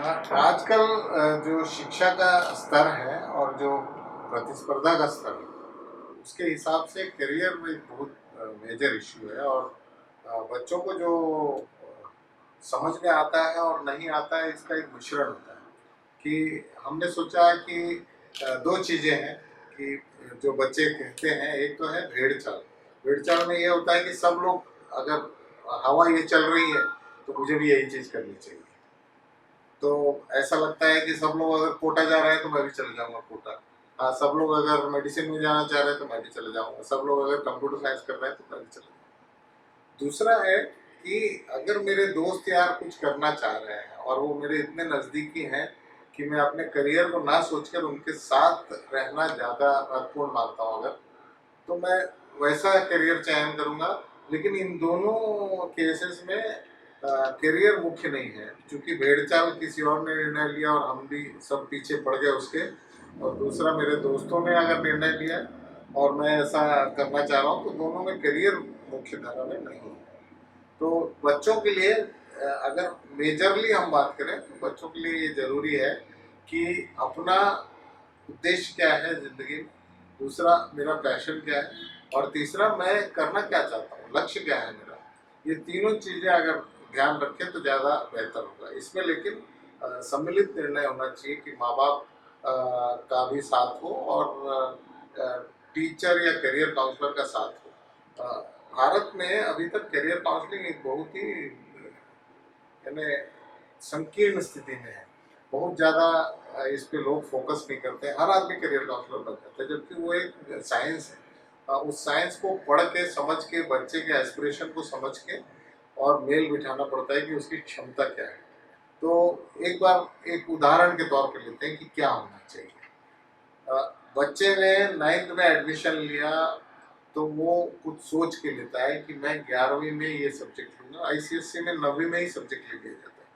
आजकल जो शिक्षा का स्तर है और जो प्रतिस्पर्धा का स्तर है, उसके हिसाब से करियर में एक बहुत मेजर इश्यू है। और बच्चों को जो समझ में आता है और नहीं आता है, इसका एक मिश्रण होता है। कि हमने सोचा कि दो चीज़ें हैं कि जो बच्चे कहते हैं, एक तो है भेड़ चाल। भेड़ चाल में ये होता है कि सब लोग, अगर हवा ये चल रही है तो मुझे भी यही चीज़ करनी चाहिए। तो ऐसा लगता है कि सब लोग अगर कोटा जा रहे हैं तो मैं भी चले जाऊंगा कोटा। हाँ, सब लोग अगर मेडिसिन में जाना चाह रहे हैं तो मैं भी चले जाऊंगा। सब लोग अगर कंप्यूटर साइंस कर रहे हैं तो मैं भी चले जाऊंगा। दूसरा है कि अगर मेरे दोस्त यार कुछ करना चाह रहे हैं और वो मेरे इतने नज़दीकी हैं कि मैं अपने करियर को ना सोचकर उनके साथ रहना ज़्यादा महत्वपूर्ण मानता हूँ, अगर तो मैं वैसा करियर चयन करूंगा। लेकिन इन दोनों केसेस में करियर मुख्य नहीं है, क्योंकि भेड़चाल किसी और ने निर्णय लिया और हम भी सब पीछे पड़ गए उसके। और दूसरा, मेरे दोस्तों ने अगर निर्णय लिया और मैं ऐसा करना चाह रहा हूँ, तो दोनों में करियर मुख्य धारा में नहीं है। तो बच्चों के लिए अगर मेजरली हम बात करें तो बच्चों के लिए ये जरूरी है कि अपना उद्देश्य क्या है जिंदगी में, दूसरा मेरा पैशन क्या है, और तीसरा मैं करना क्या चाहता हूँ, लक्ष्य क्या है मेरा। ये तीनों चीजें अगर ध्यान रखें तो ज्यादा बेहतर होगा इसमें। लेकिन सम्मिलित निर्णय होना चाहिए कि माँ बाप का भी साथ हो और टीचर या करियर काउंसलर का साथ हो। भारत में अभी तक करियर काउंसलिंग एक बहुत ही यानी संकीर्ण स्थिति में है। बहुत ज़्यादा इस पे लोग फोकस नहीं करते हैं। हर आदमी करियर काउंसलर बन जाता है, जबकि वो एक साइंस है। उस साइंस को पढ़ के, समझ के, बच्चे के एस्पिरेशन को समझ के और मेल बिठाना पड़ता है कि उसकी क्षमता क्या है। तो एक बार एक उदाहरण के तौर पर लेते हैं कि क्या होना चाहिए। अ, बच्चे ने 9th में एडमिशन लिया तो वो कुछ सोच के लेता है कि मैं 11वीं में ये सब्जेक्ट लूँगा। आईसीएसई में 9वीं में ही सब्जेक्ट ले लिया जाता है।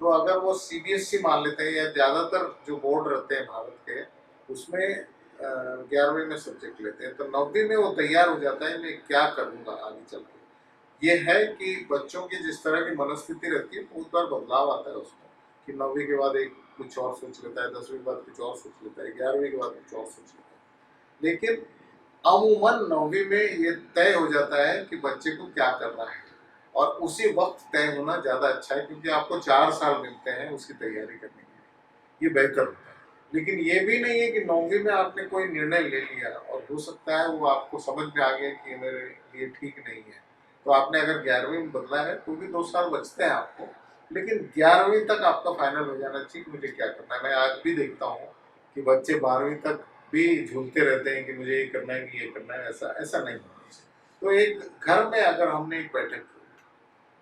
तो अगर वो सीबीएसई मान लेते हैं, या ज़्यादातर जो बोर्ड रहते हैं भारत के, उसमें 11वीं में सब्जेक्ट लेते हैं, तो 9वीं में वो तैयार हो जाता है मैं क्या करूँगा आगे चल के। ये है कि बच्चों की जिस तरह की मनस्थिति रहती है, बहुत बार बदलाव आता है उसमें, कि 9वीं के बाद एक कुछ और सोच लेता है, 10वीं के बाद कुछ और सोच लेता है, 11वीं के बाद कुछ और सोच लेता है। लेकिन अमूमन 9वीं में ये तय हो जाता है कि बच्चे को क्या करना है, और उसी वक्त तय होना ज़्यादा अच्छा है, क्योंकि आपको 4 साल मिलते हैं उसकी तैयारी करने के लिए। ये बेहतर होता है। लेकिन ये भी नहीं है कि 9वीं में आपने कोई निर्णय ले लिया और हो सकता है वो आपको समझ में आ गया कि ये मेरे लिए ठीक नहीं है, तो आपने अगर 11वीं में बदला है तो भी 2 साल बचते हैं आपको। लेकिन 11वीं तक आपका फाइनल हो जाना चाहिए कि मुझे क्या करना है। मैं आज भी देखता हूँ कि बच्चे 12वीं तक भी झूलते रहते हैं कि मुझे ये करना है, कि ये करना है। ऐसा ऐसा नहीं होना चाहिए। तो एक घर में अगर हमने एक बैठक की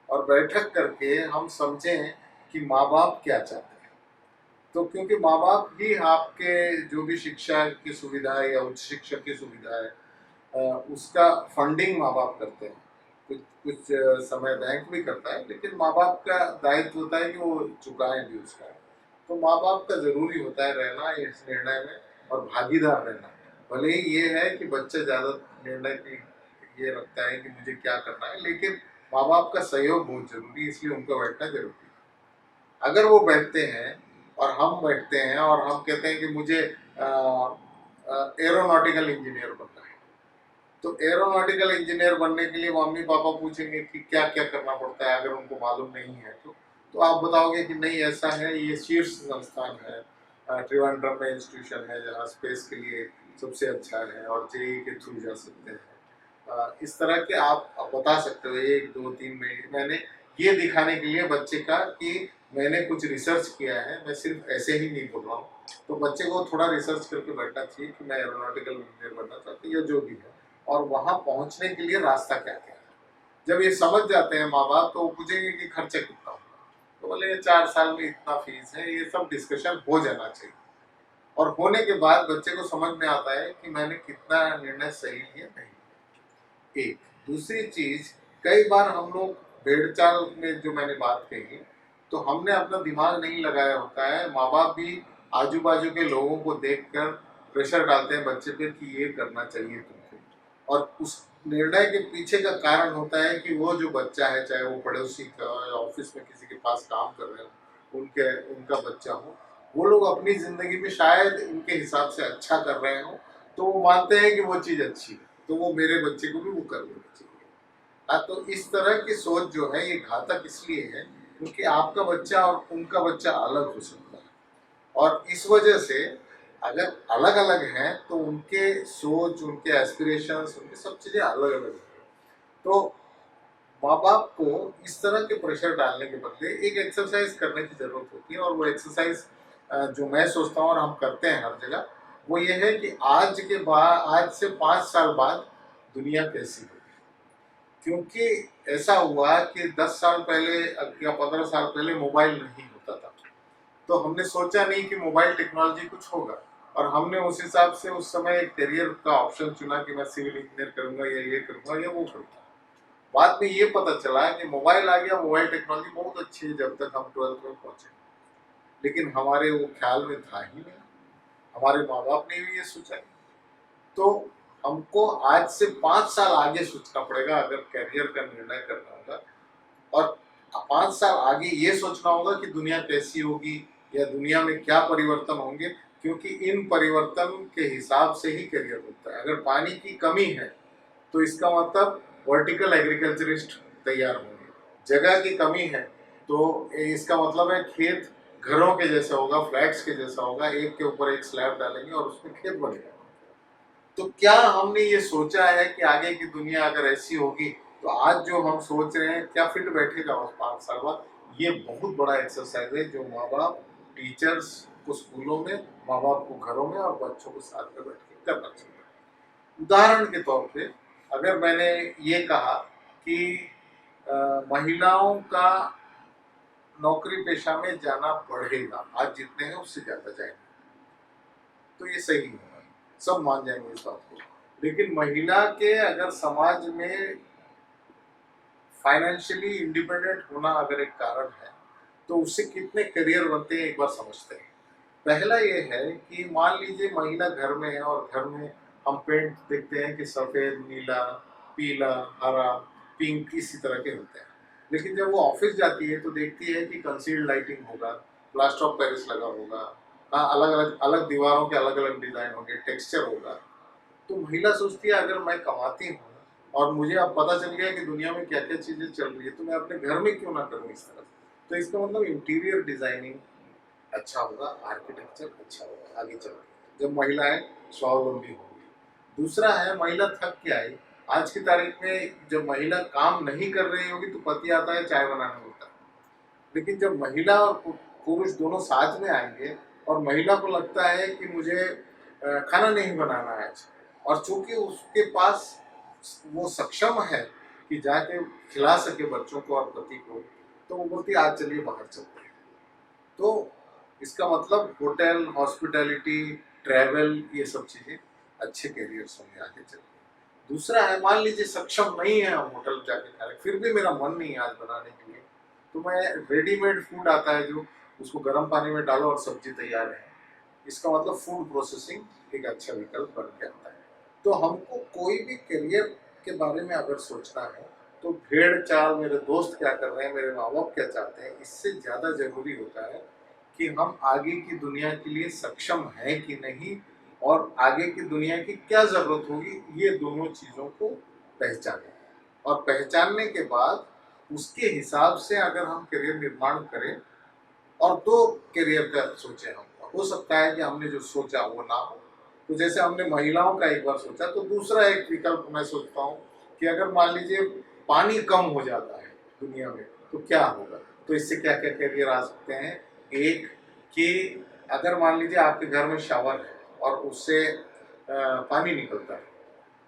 और बैठक करके हम समझें कि माँ बाप क्या चाहते हैं, तो क्योंकि माँ बाप ही आपके जो भी शिक्षा की सुविधा है या उच्च शिक्षा की सुविधा है, उसका फंडिंग माँ बाप करते हैं। कुछ कुछ समय बैंक भी करता है, लेकिन माँ बाप का दायित्व होता है कि वो चुकाएं भी उसका। तो माँ बाप का ज़रूरी होता है रहना इस निर्णय में और भागीदार रहना। भले ही ये है कि बच्चा ज़्यादा निर्णय की ये रखता है कि मुझे क्या करना है, लेकिन माँ बाप का सहयोग बहुत जरूरी है, इसलिए उनका बैठना जरूरी है। अगर वो बैठते हैं और हम बैठते हैं और हम कहते हैं कि मुझे एरोनॉटिकल इंजीनियर बनना है, तो एरोनॉटिकल इंजीनियर बनने के लिए मम्मी पापा पूछेंगे कि क्या क्या करना पड़ता है, अगर उनको मालूम नहीं है तो आप बताओगे कि नहीं ऐसा है, ये शीर्ष संस्थान है, ट्रिवांड्रम में इंस्टीट्यूशन है जहाँ स्पेस के लिए सबसे अच्छा है, और जेई के थ्रू जा सकते हैं। इस तरह के आप बता सकते हो 1 2 3 मैंने ये दिखाने के लिए बच्चे का कि मैंने कुछ रिसर्च किया है, मैं सिर्फ ऐसे ही नहीं बोल रहा हूँ। तो बच्चे को थोड़ा रिसर्च करके बैठना चाहिए कि मैं एरोनॉटिकल इंजीनियर बनना चाहती हूँ या जो भी है, और वहाँ पहुँचने के लिए रास्ता क्या क्या है। जब ये समझ जाते हैं माँ बाप, तो वो पूछेंगे कि खर्चा कितना होगा, तो बोले 4 साल में इतना फीस है। ये सब डिस्कशन हो जाना चाहिए, और होने के बाद बच्चे को समझ में आता है कि मैंने कितना निर्णय सही लिया, नहीं। एक दूसरी चीज, कई बार हम लोग भेड़चाल में जो मैंने बात कही, तो हमने अपना दिमाग नहीं लगाया होता है। माँ बाप भी आजू बाजू के लोगों को देखकर प्रेशर डालते हैं बच्चे पे कि ये करना चाहिए तुमको, और उस निर्णय के पीछे का कारण होता है कि वो जो बच्चा है, चाहे वो पड़ोसी का या ऑफिस में किसी के पास काम कर रहे हो, उनके उनका बच्चा हो, वो लोग अपनी ज़िंदगी में शायद इनके हिसाब से अच्छा कर रहे हों, तो वो मानते हैं कि वो चीज़ अच्छी है, तो वो मेरे बच्चे को भी वो कर लेनी चाहिए। हाँ, तो इस तरह की सोच जो है ये घातक इसलिए है क्योंकि आपका बच्चा और उनका बच्चा अलग हो सकता है, और इस वजह से अगर अलग-अलग हैं तो उनके सोच, उनके एस्पिरेशंस, उनकी सब चीज़ें अलग-अलग हैं। तो माँ-बाप को इस तरह के प्रेशर डालने के बदले एक एक्सरसाइज करने की ज़रूरत होती है, और वो एक्सरसाइज जो मैं सोचता हूँ और हम करते हैं हर जगह, वो ये है कि आज से 5 साल बाद दुनिया कैसी होगी? क्योंकि ऐसा हुआ कि 10 साल पहले या 15 साल पहले मोबाइल नहीं होता था, तो हमने सोचा नहीं कि मोबाइल टेक्नोलॉजी कुछ होगा, और हमने उस हिसाब से उस समय एक करियर का ऑप्शन चुना कि मैं सिविल इंजीनियर करूँगा या ये करूँगा या वो करूँगा। बाद में ये पता चला कि मोबाइल आ गया, मोबाइल टेक्नोलॉजी बहुत अच्छी है जब तक हम 12th में पहुँचे, लेकिन हमारे वो ख्याल में था ही नहीं, हमारे माँ-बाप ने भी ये सोचा नहीं। तो हमको आज से 5 साल आगे सोचना पड़ेगा अगर करियर का निर्णय करना होगा, और 5 साल आगे ये सोचना होगा कि दुनिया कैसी होगी या दुनिया में क्या परिवर्तन होंगे, क्योंकि इन परिवर्तन के हिसाब से ही करियर बनता है। अगर पानी की कमी है तो इसका मतलब वर्टिकल एग्रीकल्चरिस्ट तैयार होंगे। जगह की कमी है तो इसका मतलब है खेत घरों के जैसा होगा, फ्लैट्स के जैसा होगा, एक के ऊपर एक स्लैब डालेंगे और उसमें खेत बनेगा। तो क्या हमने ये सोचा है कि आगे की दुनिया अगर ऐसी होगी तो आज जो हम सोच रहे हैं क्या फिट बैठेगा उस 5 साल बाद? ये बहुत बड़ा एक्सरसाइज है जो माँ-बाप, टीचर्स को स्कूलों में, माँ-बाप को घरों में और बच्चों को साथ में बैठ के करना चाहिए। उदाहरण के तौर पे अगर मैंने ये कहा कि महिलाओं का नौकरी पेशा में जाना बढ़ेगा, आज जितने हैं उससे ज़्यादा जाएंगे, तो ये सही नहीं है, सब मान जाएंगे इस बात को। लेकिन महिला के अगर समाज में फाइनेंशियली इंडिपेंडेंट होना अगर एक कारण है, तो उससे कितने करियर बनते हैं एक बार समझते हैं। पहला ये है कि मान लीजिए महिला घर में है और घर में हम पेंट देखते हैं कि सफ़ेद, नीला, पीला, हरा, पिंक इसी तरह के होते हैं। लेकिन जब वो ऑफिस जाती है तो देखती है कि कंसील्ड लाइटिंग होगा, प्लास्टर ऑफ पेरिस लगा होगा, हाँ, अलग दीवारों के अलग-अलग डिज़ाइन होंगे, टेक्सचर होगा। तो महिला सोचती है अगर मैं कमाती हूँ और मुझे अब पता चल गया कि दुनिया में क्या क्या चीज़ें चल रही है तो मैं अपने घर में क्यों ना करूँ इस तरह से। तो इसका मतलब इंटीरियर डिजाइनिंग अच्छा होगा, आर्किटेक्चर अच्छा होगा आगे चल के जब महिलाएं स्वावलंबी होंगी। दूसरा है महिला थक के आई, आज की तारीख में जब महिला काम नहीं कर रही होगी तो पति आता है चाय बनाने होता है, लेकिन जब महिला और पुरुष दोनों साथ में आएंगे और महिला को लगता है कि मुझे खाना नहीं बनाना है आज, और चूंकि उसके पास वो सक्षम है कि जाके खिला सके बच्चों को और पति को, तो वो बोलती है आज चलिए बाहर चलते हैं। तो इसका मतलब होटल, हॉस्पिटैलिटी, ट्रैवल ये सब चीज़ें अच्छे कैरियर्स होंगे आगे चल के। दूसरा है मान लीजिए सक्षम नहीं है हम होटल जाके खा रहे, फिर भी मेरा मन नहीं है आज बनाने के लिए, तो मैं रेडीमेड फूड आता है जो उसको गर्म पानी में डालो और सब्जी तैयार है, इसका मतलब फूड प्रोसेसिंग एक अच्छा विकल्प बन के आता है। तो हमको कोई भी करियर के बारे में अगर सोचना है तो भेड़ चाल मेरे दोस्त क्या कर रहे हैं, मेरे माँ बाप क्या चाहते हैं, इससे ज़्यादा जरूरी होता है कि हम आगे की दुनिया के लिए सक्षम हैं कि नहीं, और आगे की दुनिया की क्या ज़रूरत होगी, ये दोनों चीज़ों को पहचानें। और पहचानने के बाद उसके हिसाब से अगर हम करियर निर्माण करें, और दो करियर का सोचें हम, हो सकता है कि हमने जो सोचा वो ना हो। तो जैसे हमने महिलाओं का एक बार सोचा तो दूसरा एक विकल्प मैं सोचता हूँ कि अगर मान लीजिए पानी कम हो जाता है दुनिया में तो क्या होगा, तो इससे क्या क्या करियर आ सकते हैं। एक कि अगर मान लीजिए आपके घर में शावर है और उससे पानी निकलता है,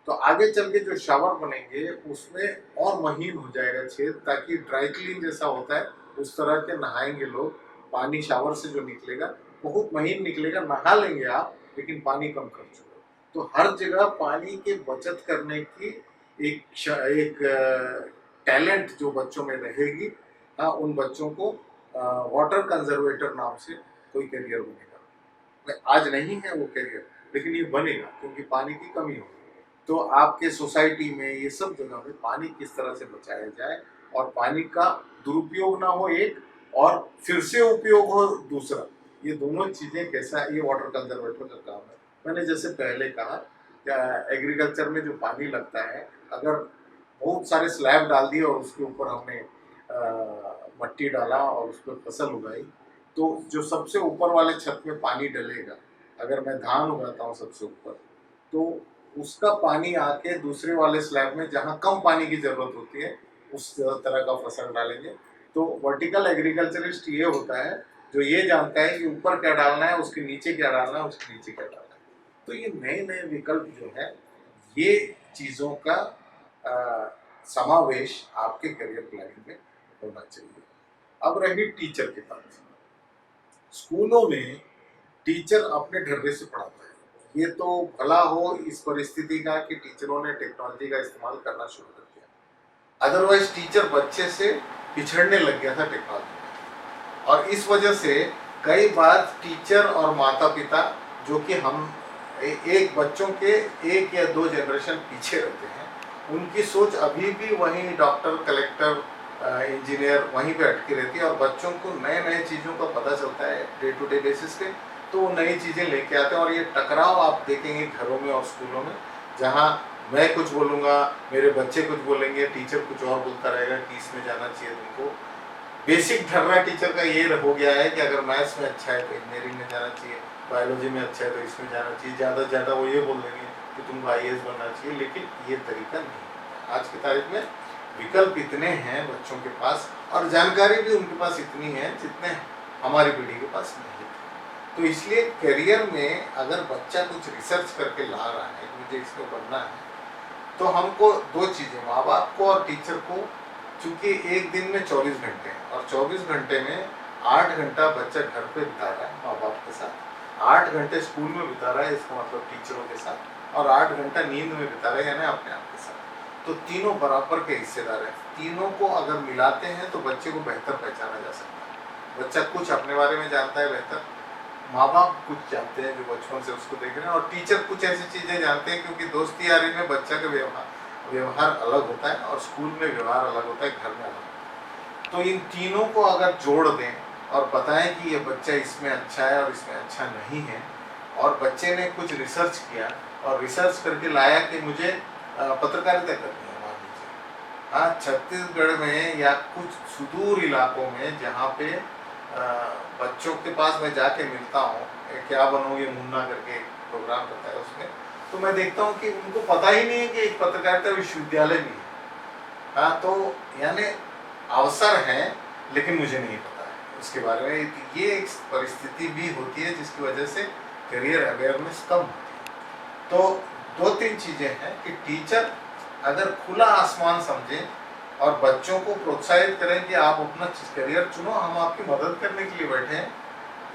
तो आगे चल के जो शावर बनेंगे उसमें और महीन हो जाएगा छेद, ताकि ड्राई क्लीन जैसा होता है उस तरह के नहाएंगे लोग, पानी शावर से जो निकलेगा बहुत महीन निकलेगा, नहा लेंगे आप लेकिन पानी कम खर्च होगा। तो हर जगह पानी के बचत करने की एक टैलेंट जो बच्चों में रहेगी, हाँ, उन बच्चों को वाटर कंजर्वेटर नाम से कोई करियर बनेगा। आज नहीं है वो करियर, लेकिन ये बनेगा क्योंकि पानी की कमी होगी। तो आपके सोसाइटी में ये सब जगह में पानी किस तरह से बचाया जाए और पानी का दुरुपयोग ना हो एक, और फिर से उपयोग हो दूसरा, ये दोनों चीज़ें कैसा, ये वाटर कंजर्वेटर का काम है। मैंने जैसे पहले कहा, एग्रीकल्चर में जो पानी लगता है, अगर बहुत सारे स्लैब डाल दिए और उसके ऊपर हमने मट्टी डाला और उस पर फसल उगाई, तो जो सबसे ऊपर वाले छत में पानी डलेगा, अगर मैं धान उगाता हूँ सबसे ऊपर, तो उसका पानी आके दूसरे वाले स्लैब में जहाँ कम पानी की जरूरत होती है उस तरह का फसल डालेंगे। तो वर्टिकल एग्रीकल्चरिस्ट ये होता है जो ये जानता है कि ऊपर क्या डालना है, उसके नीचे क्या डालना है, उसके नीचे क्या डालना है। तो ये नए नए विकल्प जो है, ये चीज़ों का समावेश आपके करियर प्लानिंग में होना चाहिए। अब रही टीचर की बात। स्कूलों में टीचर अपने ढर्रे से पढ़ाता है। ये तो भला हो इस परिस्थिति का कि टीचरों ने टेक्नोलॉजी का इस्तेमाल करना शुरू कर दिया, अदरवाइज टीचर बच्चे से पिछड़ने लग गया था टेक्नोलॉजी में। और इस वजह से कई बार टीचर और माता पिता, जो कि हम एक बच्चों के 1 या 2 जनरेशन पीछे रहते हैं, उनकी सोच अभी भी वहीं डॉक्टर, कलेक्टर, इंजीनियर वहीं पे अटकी रहती है। और बच्चों को नए नए चीज़ों का पता चलता है डे टू डे बेसिस पे, तो वो नई चीज़ें लेके आते हैं। और ये टकराव आप देखेंगे घरों में और स्कूलों में, जहाँ मैं कुछ बोलूँगा, मेरे बच्चे कुछ बोलेंगे, टीचर कुछ और बोलता रहेगा कि इसमें जाना चाहिए तुमको। बेसिक ढर्रा टीचर का ये हो गया है कि अगर मैथ्स में अच्छा है तो इंजीनियरिंग में जाना चाहिए, बायोलॉजी में अच्छा है तो इसमें जाना चाहिए। ज़्यादा से ज़्यादा वो ये बोल देंगे कि तुमको IAS बनना चाहिए, लेकिन ये तरीका नहीं। आज की तारीख में विकल्प इतने हैं बच्चों के पास, और जानकारी भी उनके पास इतनी है जितने हमारी पीढ़ी के पास नहीं थे। तो इसलिए करियर में अगर बच्चा कुछ रिसर्च करके ला रहा है, मुझे इसमें बनना है, तो हमको 2 चीज़ें, माँ बाप को और टीचर को, चूँकि एक दिन में 24 घंटे हैं और 24 घंटे में 8 घंटा बच्चा घर पे बिता रहा है माँ बाप के साथ, 8 घंटे स्कूल में बिता रहा है, इसका मतलब टीचरों के साथ, और 8 घंटा नींद में बिता रहा है, यानी अपने आप के साथ। तो तीनों बराबर के हिस्सेदार हैं। तीनों को अगर मिलाते हैं तो बच्चे को बेहतर पहचाना जा सकता है। बच्चा कुछ अपने बारे में जानता है बेहतर, माँ बाप कुछ जानते हैं जो बचपन से उसको देख रहे हैं, और टीचर कुछ ऐसी चीज़ें जानते हैं, क्योंकि दोस्ती यारी में बच्चा का व्यवहार अलग होता है और स्कूल में व्यवहार अलग होता है, घर में अलग। तो इन तीनों को अगर जोड़ दें और बताएं कि ये बच्चा इसमें अच्छा है और इसमें अच्छा नहीं है, और बच्चे ने कुछ रिसर्च किया और रिसर्च करके लाया कि मुझे पत्रकारिता करनी है, मान लीजिए, हाँ, छत्तीसगढ़ में या कुछ सुदूर इलाकों में जहाँ पे बच्चों के पास मैं जाके मिलता हूँ, क्या बनोगे मुन्ना करके एक प्रोग्राम करता है उसमें, तो मैं देखता हूँ कि उनको पता ही नहीं है कि एक पत्रकारिता विश्वविद्यालय भी है। हाँ, तो यानी अवसर हैं, लेकिन मुझे नहीं पता है उसके बारे में। ये एक परिस्थिति भी होती है जिसकी वजह से करियर अवेयरनेस कम होती है। तो 2-3 चीज़ें हैं कि टीचर अगर खुला आसमान समझें और बच्चों को प्रोत्साहित करें कि आप अपना करियर चुनो, हम आपकी मदद करने के लिए बैठे हैं,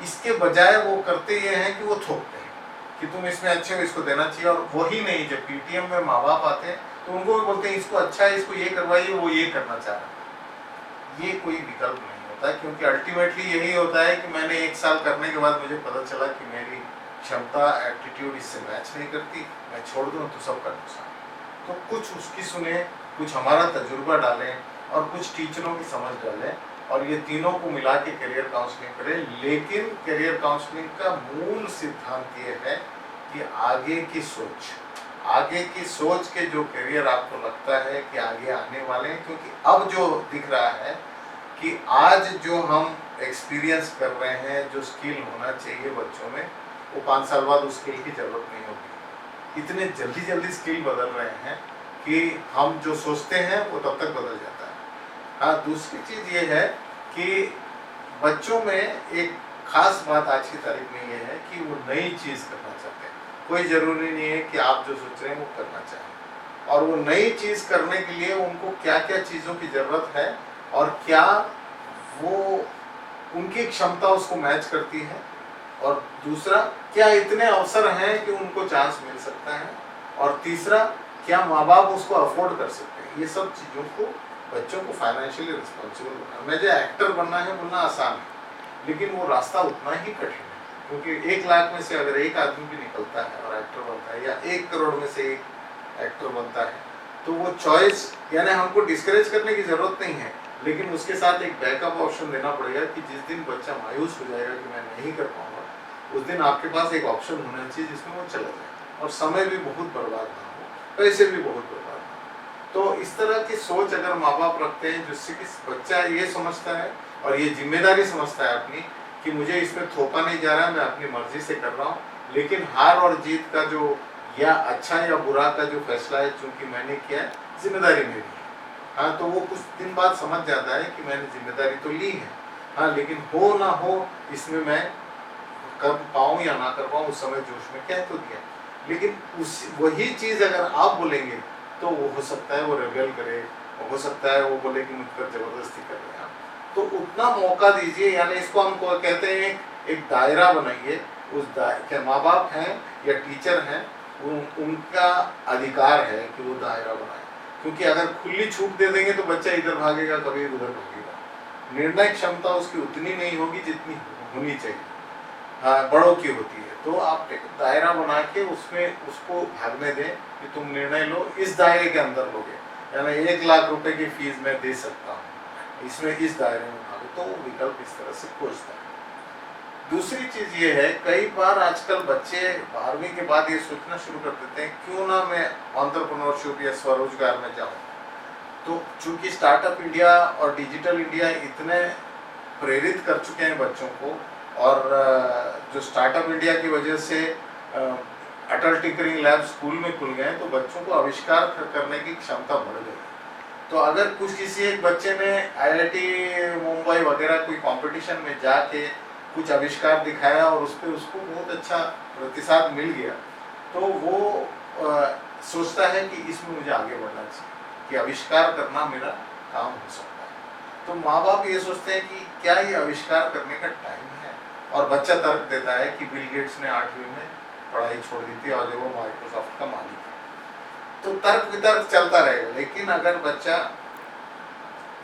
इसके बजाय वो करते ये हैं कि वो थोपते हैं कि तुम इसमें अच्छे हो, इसको देना चाहिए। और वही नहीं, जब PTM में माँ बाप आते हैं तो उनको भी बोलते हैं इसको अच्छा है, इसको ये करवाइए, वो ये करना चाह रहा है। ये कोई विकल्प नहीं होता है, क्योंकि अल्टीमेटली यही होता है कि मैंने 1 साल करने के बाद मुझे पता चला कि मेरी क्षमता, एप्टीट्यूड इससे मैच नहीं करती, मैं छोड़ दूँ तो सबका नुकसान। तो कुछ उसकी सुने, कुछ हमारा तजुर्बा डालें और कुछ टीचरों की समझ डालें, और ये तीनों को मिला के करियर काउंसलिंग करें। लेकिन करियर काउंसलिंग का मूल सिद्धांत ये है कि आगे की सोच के जो करियर आपको लगता है कि आगे आने वाले हैं, क्योंकि अब जो दिख रहा है कि आज जो हम एक्सपीरियंस कर रहे हैं, जो स्किल होना चाहिए बच्चों में, वो 5 साल बाद उस स्किल की जरूरत नहीं होगी। इतने जल्दी स्किल बदल रहे हैं कि हम जो सोचते हैं वो तब तक बदल जाता है। हाँ, दूसरी चीज़ ये है कि बच्चों में एक खास बात आज की तारीख में ये है कि वो नई चीज़ करना चाहते हैं। कोई ज़रूरी नहीं है कि आप जो सोच रहे हैं वो करना चाहें, और वो नई चीज़ करने के लिए उनको क्या क्या चीज़ों की ज़रूरत है और क्या वो उनकी क्षमता उसको मैच करती है, और दूसरा क्या इतने अवसर हैं कि उनको चांस मिल सकता है, और तीसरा क्या माँ बाप उसको अफोर्ड कर सकते हैं। ये सब चीज़ों को बच्चों को फाइनेंशियली रिस्पॉन्सिबल बनाना। मुझे एक्टर बनना है बोलना आसान है, लेकिन वो रास्ता उतना ही कठिन है, क्योंकि 1 लाख में से अगर एक आदमी भी निकलता है और एक्टर बनता है, या 1 करोड़ में से एक एक्टर बनता है, तो वो चॉइस, यानी हमको डिस्करेज करने की ज़रूरत नहीं है, लेकिन उसके साथ एक बैकअप ऑप्शन देना पड़ेगा कि जिस दिन बच्चा मायूस हो जाएगा कि मैं नहीं कर पाऊंगा, उस दिन आपके पास एक ऑप्शन होना चाहिए जिसमें वो चला जाए और समय भी बहुत बर्बाद ना हो, पैसे भी बहुत बर्बाद ना हो। तो इस तरह की सोच अगर माँ बाप रखते हैं जिससे कि बच्चा ये समझता है और ये जिम्मेदारी समझता है अपनी कि मुझे इसमें थोपा नहीं जा रहा है, मैं अपनी मर्जी से कर रहा हूँ, लेकिन हार और जीत का जो या अच्छा या बुरा का जो फैसला है चूंकि मैंने किया है, जिम्मेदारी मेरी है। हाँ, तो वो कुछ दिन बाद समझ जाता है कि मैंने जिम्मेदारी तो ली है, हाँ, लेकिन हो ना हो इसमें मैं कर पाऊँ या ना कर पाऊँ, उस समय जोश में कह तो दिया। लेकिन उस वही चीज़ अगर आप बोलेंगे तो वो हो सकता है वो रेबेल करे, हो सकता है वो बोले कि मुझ पर ज़बरदस्ती कर रहे हैं आप। तो उतना मौका दीजिए, यानी इसको हम कहते हैं एक दायरा बनाइए। उस क्या माँ बाप हैं या टीचर हैं, उनका अधिकार है कि वो दायरा बनाए, क्योंकि अगर खुली छूट दे देंगे तो बच्चा इधर भागेगा, कभी उधर भागेगा। निर्णय क्षमता उसकी उतनी नहीं होगी जितनी होनी चाहिए, हाँ, बड़ों की होती है। तो आप एक दायरा बना के उसमें उसको भागने दें कि तुम निर्णय लो, इस दायरे के अंदर लोगे, यानी 1 लाख रुपए की फीस मैं दे सकता हूँ, इसमें इस दायरे में भागो, तो वो विकल्प इस तरह से खोजता है। दूसरी चीज ये है, कई बार आजकल बच्चे 12वीं के बाद ये सोचना शुरू कर देते हैं क्यों ना मैं एंटरप्रेन्योरशिप या स्वरोजगार में जाऊं। तो चूंकि स्टार्टअप इंडिया और डिजिटल इंडिया इतने प्रेरित कर चुके हैं बच्चों को, और जो स्टार्टअप इंडिया की वजह से अटल टिंकरिंग लैब स्कूल में खुल गए, तो बच्चों को आविष्कार करने की क्षमता बढ़ गई। तो अगर किसी एक बच्चे ने आईआईटी मुंबई वगैरह कोई कंपटीशन में जाके कुछ आविष्कार दिखाया और उस पर उसको बहुत अच्छा प्रतिसाद मिल गया, तो वो सोचता है कि इसमें मुझे आगे बढ़ना चाहिए, कि आविष्कार करना मेरा काम हो सकता है। तो माँ बाप ये सोचते हैं कि क्या ये आविष्कार करने का टाइम है, और बच्चा तर्क देता है कि बिल गेट्स ने 8वीं में पढ़ाई छोड़ दी थी और जो वो माइक्रोसॉफ्ट का मालिक है। तो तर्क वितर्क चलता रहेगा, लेकिन अगर बच्चा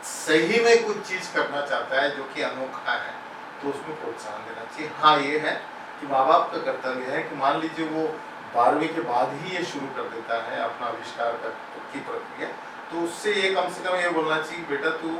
सही में कुछ चीज करना चाहता है जो कि अनोखा है, तो उसमें प्रोत्साहन देना चाहिए। हाँ, ये है कि माँ बाप का कर्तव्य है कि मान लीजिए वो 12वीं के बाद ही ये शुरू कर देता है अपना आविष्कार की प्रक्रिया, तो उससे ये कम से कम ये बोलना चाहिए, बेटा तू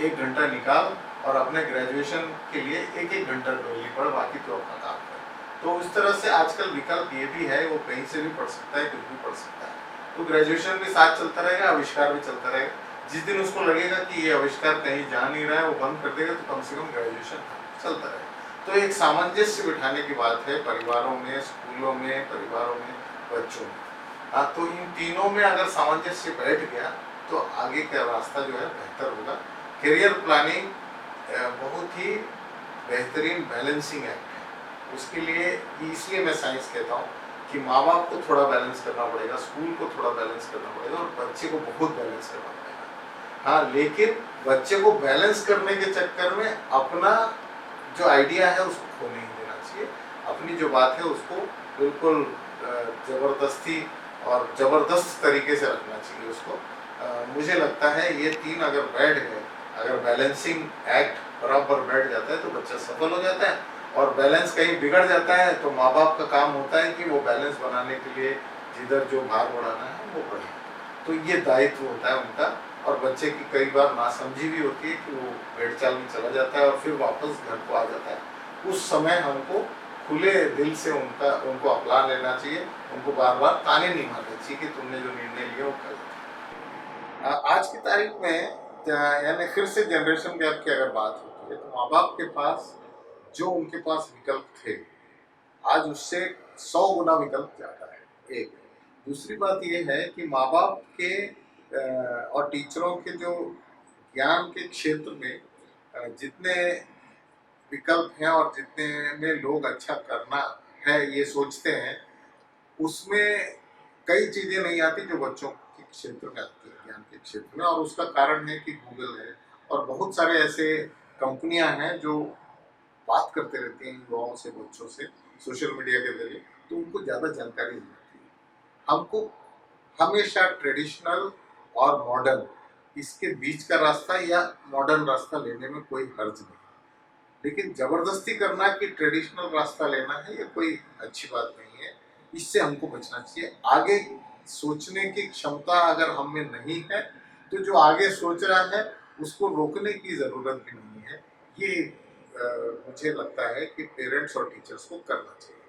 1 घंटा निकाल और अपने ग्रेजुएशन के लिए 1-1 घंटा डेली पढ़, बाकी तो अपना काम कर। तो इस तरह से आजकल विकल्प ये भी है, वो कहीं से भी पढ़ सकता है, कुछ भी पढ़ सकता है। तो ग्रेजुएशन भी साथ चलता रहेगा, आविष्कार भी चलता रहेगा। जिस दिन उसको लगेगा कि ये आविष्कार कहीं जा नहीं रहा है, वो बंद कर देगा, तो कम से कम ग्रेजुएशन चलता रहेगा। तो एक सामंजस्य बिठाने की बात है परिवारों में, स्कूलों में, परिवारों में, बच्चों में। हाँ, तो इन तीनों में अगर सामंजस्य बैठ गया तो आगे का रास्ता जो है बेहतर होगा। करियर प्लानिंग बहुत ही बेहतरीन बैलेंसिंग एक्ट है। उसके लिए इसलिए मैं साइंस कहता हूँ कि माँ बाप को थोड़ा बैलेंस करना पड़ेगा, स्कूल को थोड़ा बैलेंस करना पड़ेगा, और बच्चे को बहुत बैलेंस करना पड़ेगा। हाँ, लेकिन बच्चे को बैलेंस करने के चक्कर में अपना जो आइडिया है उसको खो नहीं देना चाहिए। अपनी जो बात है उसको बिल्कुल जबरदस्ती और जबरदस्त तरीके से रखना चाहिए उसको। मुझे लगता है ये 3 अगर बैठ गए, अगर बैलेंसिंग एक्ट बराबर बैठ जाता है तो बच्चा सफल हो जाता है, और बैलेंस कहीं बिगड़ जाता है तो माँ बाप का काम होता है कि वो बैलेंस बनाने के लिए जिधर जो भार बढ़ाना है वो बढ़े। तो ये दायित्व होता है उनका, और बच्चे की कई बार नासमझी भी होती है कि वो भेड़चाल में चला जाता है और फिर वापस घर को आ जाता है। उस समय हमको खुले दिल से उनको अपना लेना चाहिए, उनको बार बार ताने नहीं मारने चाहिए कि तुमने जो निर्णय लिया वो गलत। आज की तारीख में यानी फिर से जनरेशन गैप की अगर बात होती है, तो माँ बाप के पास जो उनके पास विकल्प थे, आज उससे 100 गुना विकल्प ज्यादा है। एक दूसरी बात यह है कि माँ बाप के और टीचरों के जो ज्ञान के क्षेत्र में जितने विकल्प हैं और जितने में लोग अच्छा करना है ये सोचते हैं, उसमें कई चीजें नहीं आती जो बच्चों के क्षेत्र में आती है, ज्ञान के क्षेत्र में। और उसका कारण है कि गूगल है और बहुत सारे ऐसे कंपनियां हैं जो बात करते रहते हैं युवाओं से, बच्चों से सोशल मीडिया के जरिए, तो उनको ज़्यादा जानकारी नहीं होती है। हमको हमेशा ट्रेडिशनल और मॉडर्न, इसके बीच का रास्ता या मॉडर्न रास्ता लेने में कोई हर्ज नहीं, लेकिन जबरदस्ती करना कि ट्रेडिशनल रास्ता लेना है ये कोई अच्छी बात नहीं है। इससे हमको बचना चाहिए। आगे सोचने की क्षमता अगर हम में नहीं है, तो जो आगे सोच रहा है उसको रोकने की ज़रूरत भी नहीं है। ये मुझे लगता है कि पेरेंट्स और टीचर्स को करना चाहिए।